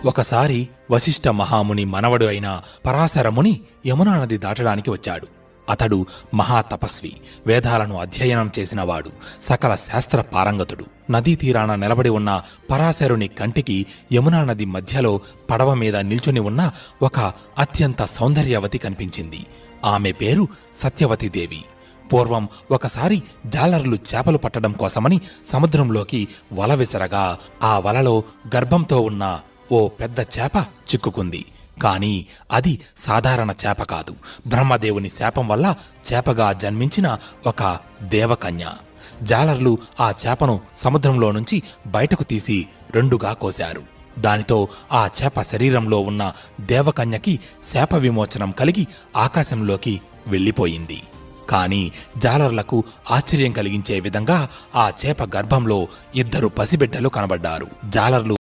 ఒకసారి వశిష్ఠ మహాముని మనవడు అయిన పరాశరముని యమునా నది దాటడానికి వచ్చాడు. అతడు మహాతపస్వి, వేదాలను అధ్యయనం చేసినవాడు, సకల శాస్త్ర పారంగతుడు. నదీ తీరాన నిలబడి ఉన్న పరాశరుని కంటికి యమునా నది మధ్యలో పడవ మీద నిల్చుని ఉన్న ఒక అత్యంత సౌందర్యవతి కనిపించింది. ఆమె పేరు సత్యవతీదేవి. పూర్వం ఒకసారి జాలరులు చేపలు పట్టడం కోసమని సముద్రంలోకి వల విసరగా ఆ వలలో గర్భంతో ఉన్న ఓ పెద్ద చేప చిక్కుకుంది. కాని అది సాధారణ చేప కాదు, బ్రహ్మదేవుని శాపం వల్ల చేపగా జన్మించిన ఒక దేవకన్య. జాలర్లు ఆ చేపను సముద్రంలో నుంచి బయటకు తీసి రెండుగా కోశారు. దానితో ఆ చేప శరీరంలో ఉన్న దేవకన్యకి శాప విమోచనం కలిగి ఆకాశంలోకి వెళ్ళిపోయింది. కాని జాలర్లకు ఆశ్చర్యం కలిగించే విధంగా ఆ చేప గర్భంలో 2 పసిబిడ్డలు కనబడ్డారు. జాలర్లు